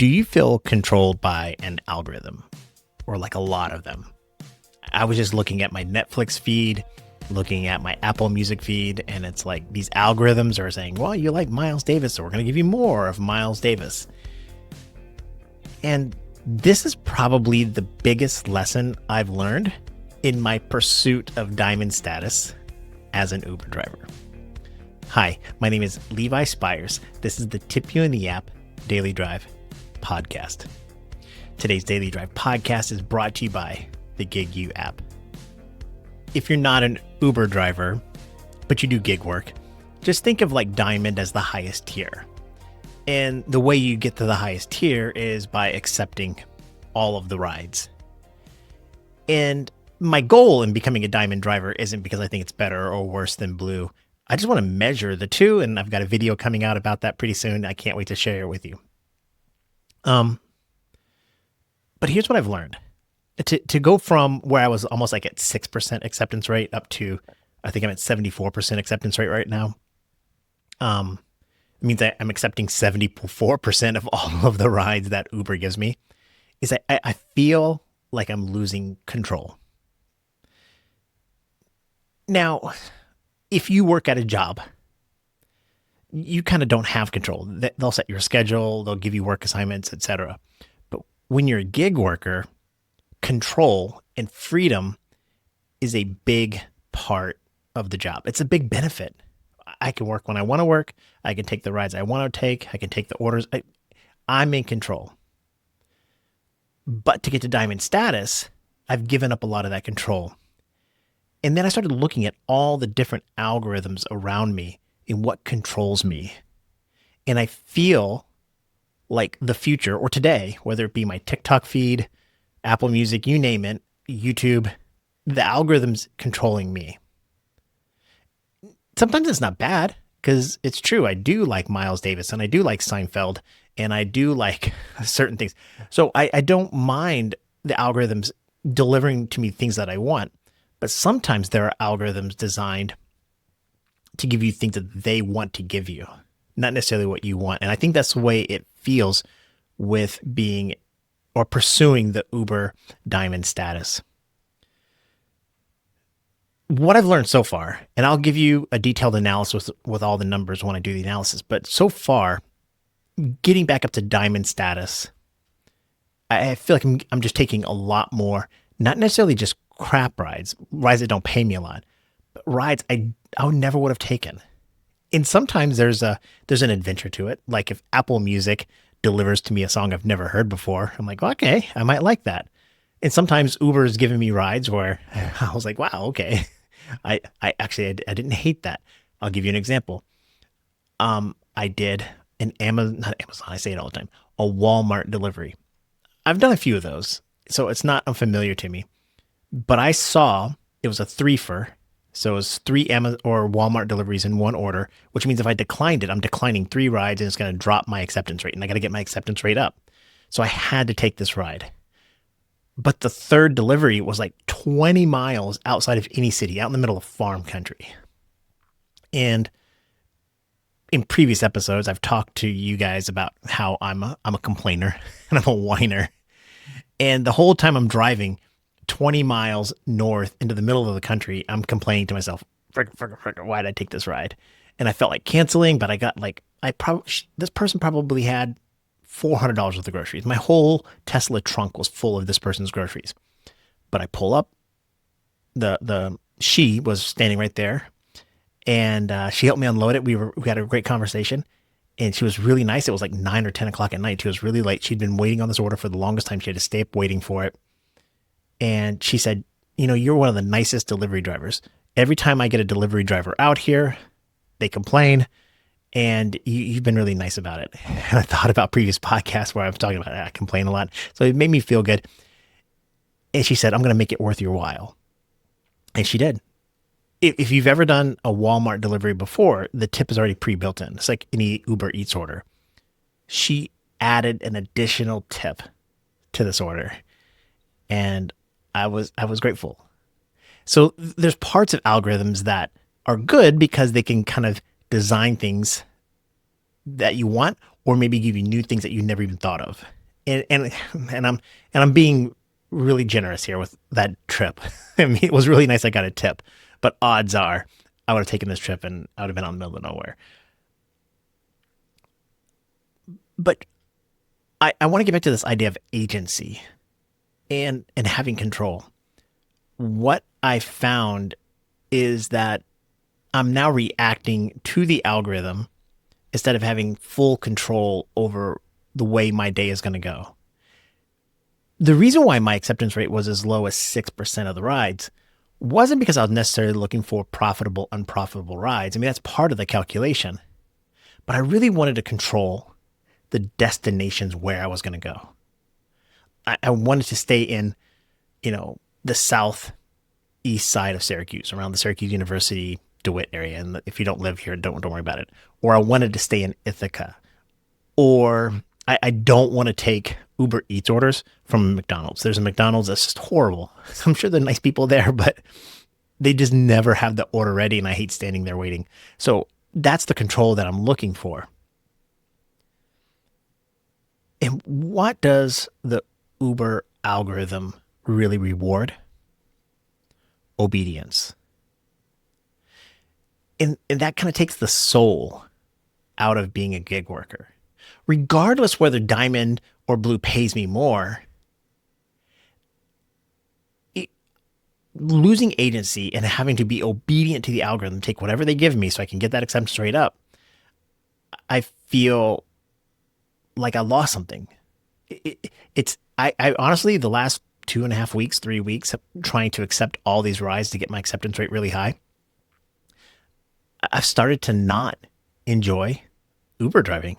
Do you feel controlled by an algorithm or like a lot of them? I was just looking at my Netflix feed, looking at my Apple Music feed, and it's like these algorithms are saying, well, you like Miles Davis, so we're going to give you more of Miles Davis. And this is probably the biggest lesson I've learned in my pursuit of diamond status as an Uber driver. Hi, my name is Levi Spires. This is the Tip You in the App Daily Drive podcast. Today's Daily Drive podcast is brought to you by the Gig You app. If you're not an Uber driver, but you do gig work, just think of like Diamond as the highest tier. And the way you get to the highest tier is by accepting all of the rides. And my goal in becoming a Diamond driver isn't because I think it's better or worse than Blue. I just want to measure the two, and I've got a video coming out about that pretty soon. I can't wait to share it with you. But here's what I've learned. To go from where I was almost like at 6% acceptance rate up to, I think I'm at 74% acceptance rate right now. It means that I'm accepting 74% of all of the rides that Uber gives me. Is I feel like I'm losing control. Now, if you work at a job, you kind of don't have control. They'll set your schedule, they'll give you work assignments, etc. But when you're a gig worker, control and freedom is a big part of the job. It's a big benefit. I can work when I want to work. I can take the rides I want to take. I can take the orders. I'm in control. But to get to diamond status, I've given up a lot of that control. And then I started looking at all the different algorithms around me and what controls me. And I feel like the future, or today, whether it be my TikTok feed, Apple Music, you name it, YouTube, the algorithm's controlling me. Sometimes it's not bad, because it's true. I do like Miles Davis, and I do like Seinfeld, and I do like certain things. So I don't mind the algorithms delivering to me things that I want. But sometimes there are algorithms designed to give you things that they want to give you, not necessarily what you want. And I think that's the way it feels with being or pursuing the Uber diamond status. What I've learned so far, and I'll give you a detailed analysis with all the numbers when I do the analysis, but so far, getting back up to diamond status, I feel like I'm just taking a lot more, not necessarily just crap rides that don't pay me a lot, but rides I never would have taken. And sometimes there's an adventure to it. Like if Apple Music delivers to me a song I've never heard before, I'm like, well, okay, I might like that. And sometimes Uber is giving me rides where I was like, wow, okay. I didn't hate that. I'll give you an example. I did not Amazon, I say it all the time, a Walmart delivery. I've done a few of those, so it's not unfamiliar to me. But I saw it was a threefer. So it was 3 Amazon or Walmart deliveries in one order, which means if I declined it, I'm declining 3 rides and it's going to drop my acceptance rate. And I got to get my acceptance rate up. So I had to take this ride. But the third delivery was like 20 miles outside of any city, out in the middle of farm country. And in previous episodes, I've talked to you guys about how I'm a complainer and I'm a whiner. And the whole time I'm driving 20 miles north into the middle of the country, I'm complaining to myself, frick, why did I take this ride? And I felt like canceling, but I got like, this person probably had $400 worth of groceries. My whole Tesla trunk was full of this person's groceries. But I pull up, she was standing right there, and she helped me unload it. We had a great conversation, and she was really nice. It was like 9 or 10 o'clock at night. She was really late. She'd been waiting on this order for the longest time. She had to stay up waiting for it. And she said, you're one of the nicest delivery drivers. Every time I get a delivery driver out here, they complain, and you've been really nice about it. And I thought about previous podcasts where I was talking about I complain a lot. So it made me feel good. And she said, I'm going to make it worth your while. And she did. If you've ever done a Walmart delivery before, the tip is already pre-built in. It's like any Uber Eats order. She added an additional tip to this order. And I was grateful. So there's parts of algorithms that are good because they can kind of design things that you want, or maybe give you new things that you never even thought of. And and I'm being really generous here with that trip. I mean, it was really nice I got a tip, but odds are I would have taken this trip and I would have been out in the middle of nowhere. But I want to get back to this idea of agency and having control. What I found is that I'm now reacting to the algorithm instead of having full control over the way my day is going to go. The reason why my acceptance rate was as low as 6% of the rides wasn't because I was necessarily looking for profitable, unprofitable rides. I mean, that's part of the calculation. But I really wanted to control the destinations where I was going to go. I wanted to stay in, the southeast side of Syracuse, around the Syracuse University, DeWitt area. And if you don't live here, don't worry about it. Or I wanted to stay in Ithaca. Or I don't want to take Uber Eats orders from McDonald's. There's a McDonald's that's just horrible. I'm sure they're nice people there, but they just never have the order ready, and I hate standing there waiting. So that's the control that I'm looking for. And what does the Uber algorithm really reward? Obedience. And that kind of takes the soul out of being a gig worker. Regardless whether Diamond or Blue pays me more, losing agency and having to be obedient to the algorithm, take whatever they give me so I can get that acceptance rate up, I feel like I lost something. I honestly, the last 2.5 weeks, 3 weeks, trying to accept all these rides to get my acceptance rate really high, I've started to not enjoy Uber driving.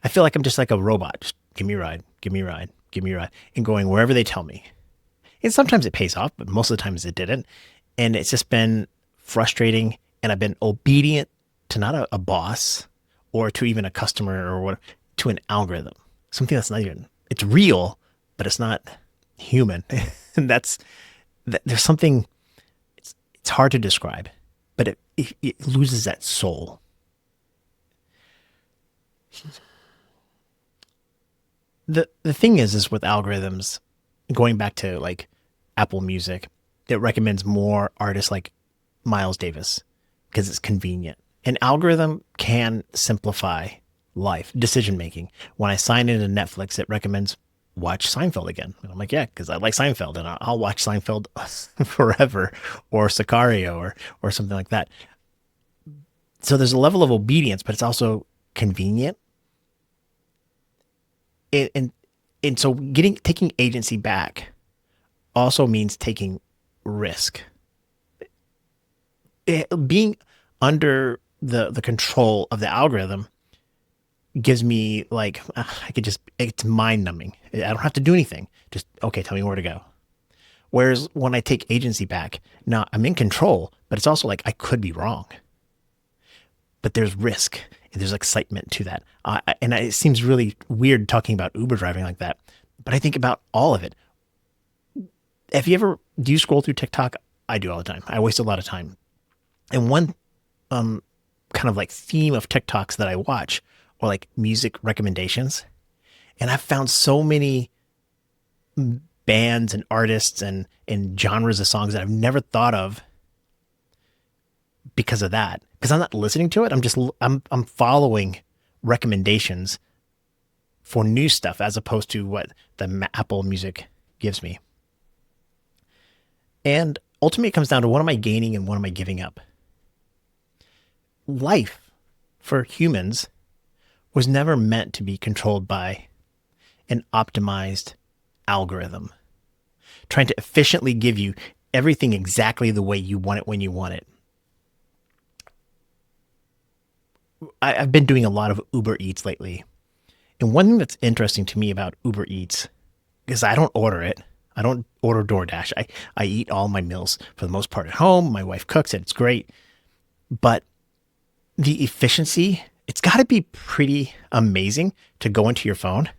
I feel like I'm just like a robot. Just give me a ride, give me a ride, give me a ride, and going wherever they tell me. And sometimes it pays off, but most of the times it didn't. And it's just been frustrating. And I've been obedient to not a boss or to even a customer or what, to an algorithm, something that's not even, it's real, but it's not human. And there's something, it's hard to describe, but it loses that soul. The thing is with algorithms, going back to like Apple Music, it recommends more artists like Miles Davis because it's convenient. An algorithm can simplify life, decision making. When I sign into Netflix, it recommends watch Seinfeld again. And I'm like, yeah, because I like Seinfeld and I'll watch Seinfeld forever, or Sicario or something like that. So there's a level of obedience, but it's also convenient. And so taking agency back also means taking risk. Being under the control of the algorithm gives me like, it's mind numbing. I don't have to do anything. Just, okay, tell me where to go. Whereas when I take agency back, now I'm in control, but it's also like I could be wrong. But there's risk and there's excitement to that. And it seems really weird talking about Uber driving like that, but I think about all of it. Do you scroll through TikTok? I do all the time. I waste a lot of time. And one kind of like theme of TikToks that I watch or like music recommendations. And I've found so many bands and artists and genres of songs that I've never thought of because of that. Because I'm not listening to it. I'm following recommendations for new stuff as opposed to what the Apple Music gives me. And ultimately it comes down to what am I gaining and what am I giving up? Life for humans was never meant to be controlled by an optimized algorithm, trying to efficiently give you everything exactly the way you want it when you want it. I've been doing a lot of Uber Eats lately. And one thing that's interesting to me about Uber Eats is I don't order it. I don't order DoorDash. I eat all my meals for the most part at home. My wife cooks it. It's great. But the efficiency, it's got to be pretty amazing to go into your phone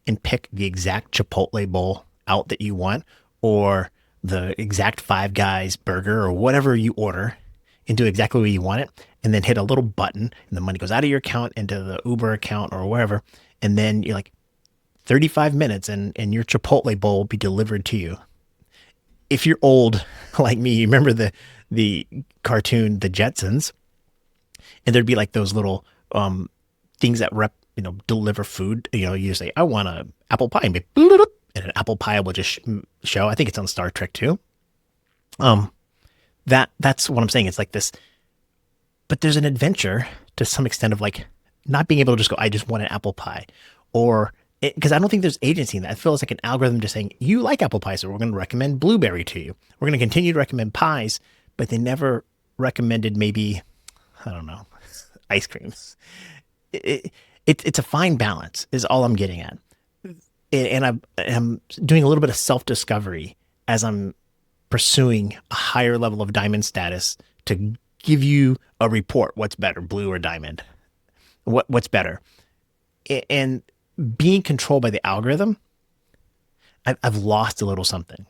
and pick the exact Chipotle bowl out that you want or the exact Five Guys burger or whatever you order and do exactly where you want it, and then hit a little button, and the money goes out of your account into the Uber account or wherever, and then you're like 35 minutes, and your Chipotle bowl will be delivered to you. If you're old like me, you remember the cartoon The Jetsons, and there'd be like those little things that deliver food. You say, I want an apple pie, and an apple pie will just show. I think it's on Star Trek too. That's what I'm saying. It's like this, but there's an adventure to some extent of like not being able to just go, I just want an apple pie, or because I don't think there's agency in that. It feels like an algorithm just saying, you like apple pie, so we're going to recommend blueberry to you. We're going to continue to recommend pies, but they never recommended maybe, I don't know, ice cream. It's a fine balance is all I'm getting at. And I'm doing a little bit of self-discovery as I'm pursuing a higher level of diamond status to give you a report. What's better, blue or diamond? What's better? And being controlled by the algorithm, I've lost a little something.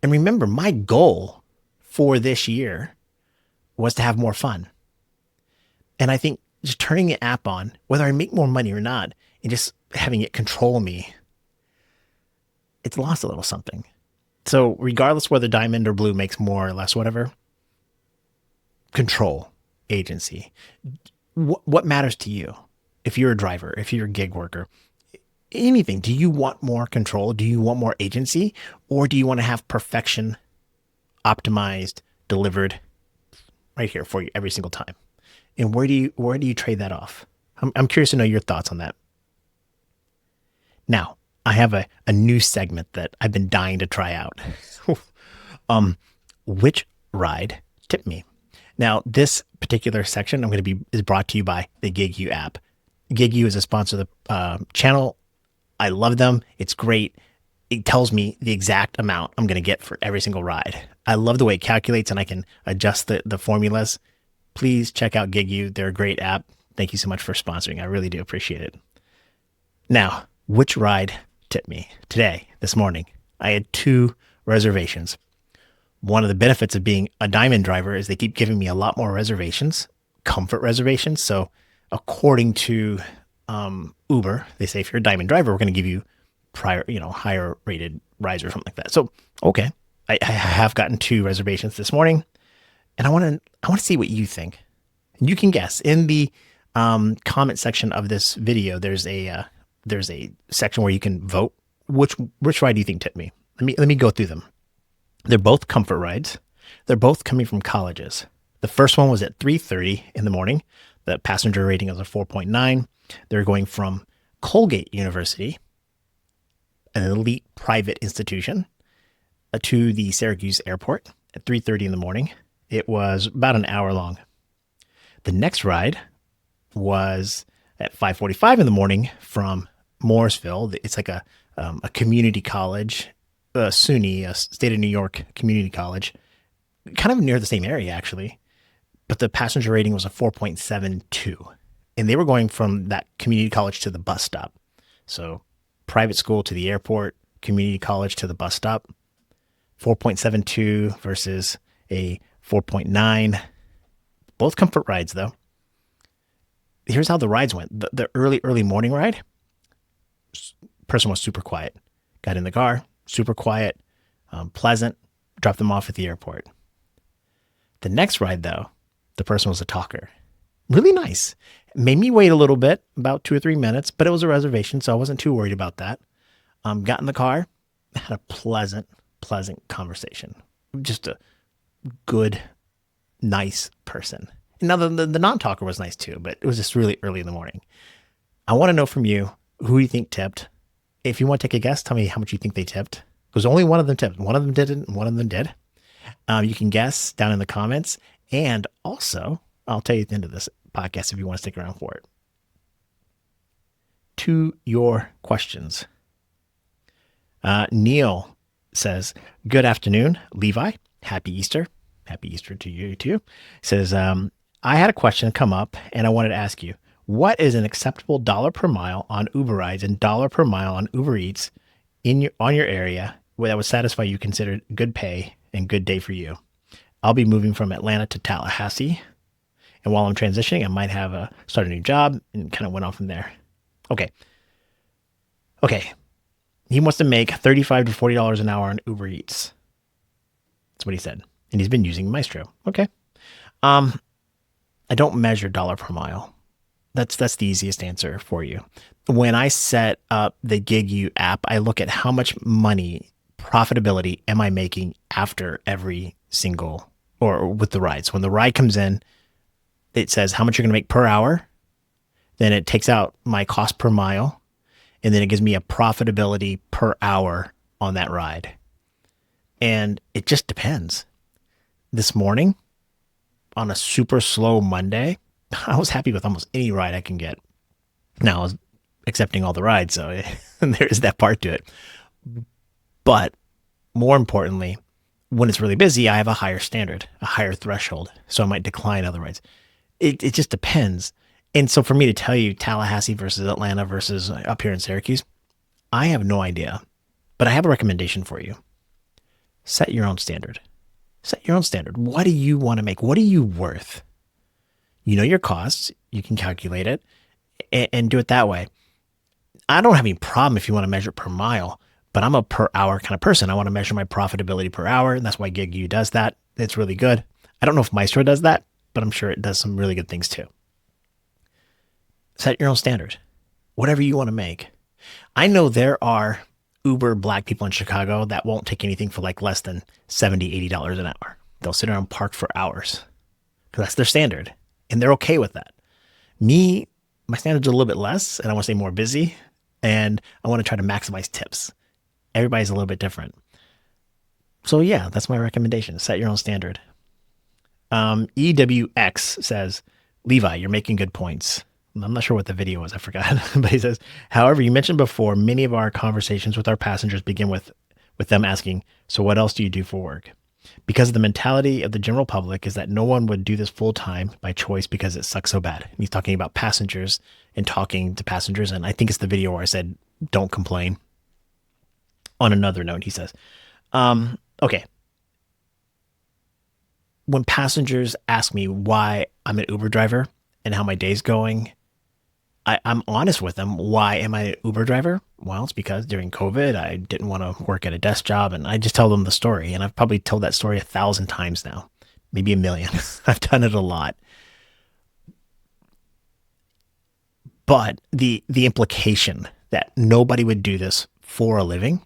And remember, my goal for this year was to have more fun. And I think just turning the app on, whether I make more money or not, and just having it control me, it's lost a little something. So regardless whether diamond or blue makes more or less, whatever, control, agency. What matters to you? If you're a driver, if you're a gig worker, anything, do you want more control? Do you want more agency? Or do you want to have perfection optimized, delivered right here for you every single time? And where do you trade that off? I'm curious to know your thoughts on that. Now, I have a new segment that I've been dying to try out. Which ride tipped me? Now, this particular section is brought to you by the GigU app. GigU is a sponsor of the channel. I love them. It's great. It tells me the exact amount I'm going to get for every single ride. I love the way it calculates, and I can adjust the formulas. Please check out GigU. They're a great app. Thank you so much for sponsoring. I really do appreciate it. Now, which ride tipped me? This morning, I had 2 reservations. One of the benefits of being a diamond driver is they keep giving me a lot more reservations, comfort reservations. So according to Uber, they say if you're a diamond driver, we're going to give you higher rated rides or something like that. So, okay, I have gotten 2 reservations this morning, and I want to see what you think. And you can guess in the comment section of this video. There's a section where you can vote. Which ride do you think tipped me? Let me go through them. They're both comfort rides. They're both coming from colleges. The first one was at 3:30 in the morning. The passenger rating was a 4.9. They're going from Colgate University, an elite private institution, to the Syracuse airport at 3:30 in the morning. It was about an hour long. The next ride was at 5:45 in the morning from Mooresville. It's like a community college, SUNY, a state of New York community college, kind of near the same area actually. But the passenger rating was a 4.72. And they were going from that community college to the bus stop. So private school to the airport, community college to the bus stop. 4.72 versus a 4.9. Both comfort rides though. Here's how the rides went. The early morning ride, person was super quiet. Got in the car, super quiet, pleasant, dropped them off at the airport. The next ride though, the person was a talker. Really nice. Made me wait a little bit, about 2 or 3 minutes, but it was a reservation, so I wasn't too worried about that. Got in the car, had a pleasant conversation. Just a good, nice person. Now, the non-talker was nice too, but it was just really early in the morning. I want to know from you, who you think tipped? If you want to take a guess, tell me how much you think they tipped. Because only one of them tipped. One of them didn't, and one of them did. You can guess down in the comments. And also, I'll tell you at the end of this podcast if you want to stick around for it. To your questions. Neil says, good afternoon, Levi. Happy Easter. Happy Easter to you too. Says, I had a question come up and I wanted to ask you, what is an acceptable dollar per mile on Uber rides and dollar per mile on Uber Eats on your area that would satisfy you, considered good pay and good day for you? I'll be moving from Atlanta to Tallahassee. And while I'm transitioning, I might have start a new job and kind of went on from there. Okay. Okay. He wants to make $35 to $40 an hour on Uber Eats. That's what he said. And he's been using Maestro. Okay. I don't measure dollar per mile. That's the easiest answer for you. When I set up the GigU app, I look at how much money profitability am I making after every single or with the ride. So when the ride comes in, it says how much you're going to make per hour. Then it takes out my cost per mile. And then it gives me a profitability per hour on that ride. And it just depends. This morning, on a super slow Monday, I was happy with almost any ride I can get. Now, I was accepting all the rides, so there is that part to it. But more importantly, when it's really busy, I have a higher standard, a higher threshold. So I might decline other rides. It just depends. And so for me to tell you Tallahassee versus Atlanta versus up here in Syracuse, I have no idea. But I have a recommendation for you. Set your own standard. Set your own standard. What do you want to make? What are you worth? You know your costs. You can calculate it and do it that way. I don't have any problem if you want to measure it per mile, but I'm a per hour kind of person. I want to measure my profitability per hour, and that's why GigU does that. It's really good. I don't know if Maestro does that, but I'm sure it does some really good things too. Set your own standard. Whatever you want to make. I know there are Uber black people in Chicago that won't take anything for like less than $70, $80 an hour. They'll sit around and park for hours because that's their standard and they're okay with that. Me, my standard's a little bit less and I want to stay more busy and I want to try to maximize tips. Everybody's a little bit different. So yeah, that's my recommendation. Set your own standard. EWX says, Levi, you're making good points. I'm not sure what the video was. I forgot. But he says, however, you mentioned before, many of our conversations with our passengers begin with them asking, so what else do you do for work? Because the mentality of the general public is that no one would do this full time by choice because it sucks so bad. And he's talking about passengers and talking to passengers. And I think it's the video where I said, don't complain. On another note, he says, okay. When passengers ask me why I'm an Uber driver and how my day's going, I'm honest with them. Why am I an Uber driver? Well, it's because during COVID, I didn't want to work at a desk job and I just tell them the story. And I've probably told that story 1,000 times now, maybe 1,000,000. I've done it a lot. But the implication that nobody would do this for a living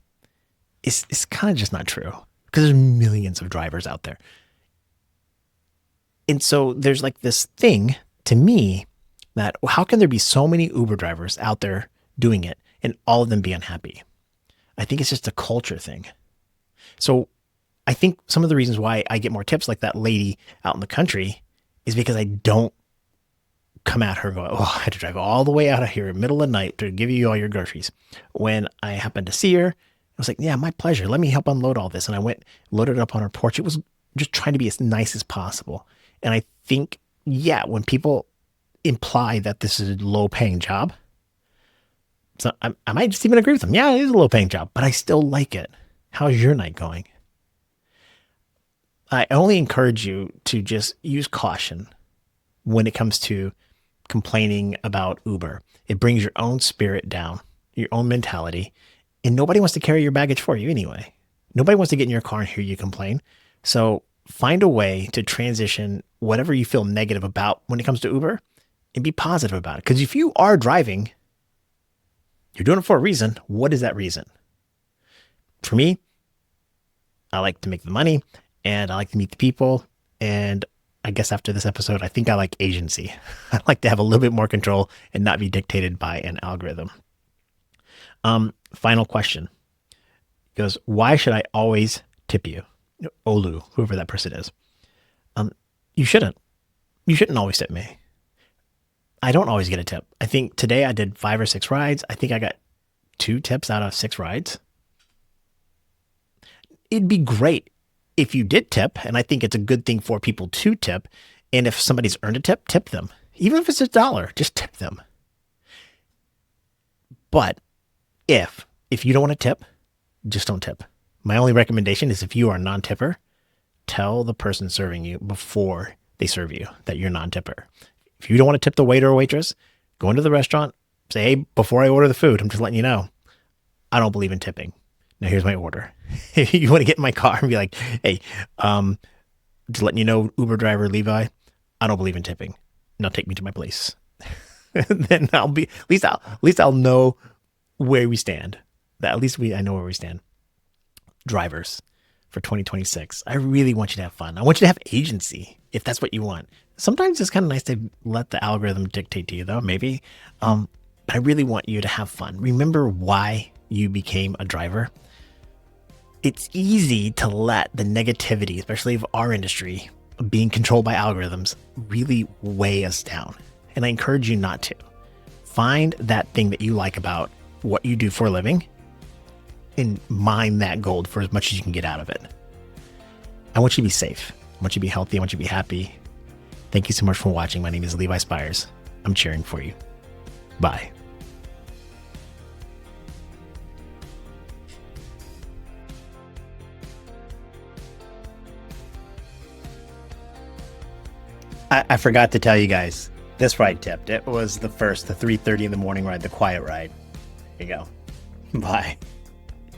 is kind of just not true because there's millions of drivers out there. And so there's like this thing to me that how can there be so many Uber drivers out there doing it and all of them be unhappy? I think it's just a culture thing. So I think some of the reasons why I get more tips like that lady out in the country is because I don't come at her going, oh, I had to drive all the way out of here in the middle of the night to give you all your groceries. When I happened to see her, I was like, yeah, my pleasure. Let me help unload all this. And I went, loaded it up on her porch. It was just trying to be as nice as possible. And I think, yeah, when people imply that this is a low paying job, so I might just even agree with them. Yeah, it is a low paying job, but I still like it. How's your night going? I only encourage you to just use caution when it comes to complaining about Uber. It brings your own spirit down, your own mentality, and nobody wants to carry your baggage for you anyway. Nobody wants to get in your car and hear you complain. So find a way to transition whatever you feel negative about when it comes to Uber and be positive about it. Because if you are driving, you're doing it for a reason. What is that reason? For me, I like to make the money and I like to meet the people. And I guess after this episode, I think I like agency. I like to have a little bit more control and not be dictated by an algorithm. Final question. He goes, why should I always tip you? Olu, whoever that person is. You shouldn't. You shouldn't always tip me. I don't always get a tip. I think today I did 5 or 6 rides. I think I got 2 tips out of 6 rides. It'd be great if you did tip, and I think it's a good thing for people to tip. And if somebody's earned a tip, tip them. Even if it's $1, just tip them. But if you don't want to tip, just don't tip. My only recommendation is if you are a non-tipper, tell the person serving you before they serve you that you're non-tipper. If you don't want to tip the waiter or waitress, go into the restaurant, say, hey, before I order the food, I'm just letting you know, I don't believe in tipping. Now here's my order. If you want to get in my car and be like, hey, just letting you know, Uber driver Levi, I don't believe in tipping. Now take me to my place. Then at least I'll know where we stand. That at least I know where we stand. Drivers for 2026. I really want you to have fun. I want you to have agency if that's what you want. Sometimes it's kind of nice to let the algorithm dictate to you, though, maybe. But I really want you to have fun. Remember why you became a driver. It's easy to let the negativity, especially of our industry, being controlled by algorithms, really weigh us down. And I encourage you not to. Find that thing that you like about what you do for a living and mine that gold for as much as you can get out of it. I want you to be safe. I want you to be healthy. I want you to be happy. Thank you so much for watching. My name is Levi Spires. I'm cheering for you. Bye. I forgot to tell you guys, this ride tipped. It was the 3:30 in the morning ride, the quiet ride. There you go. Bye.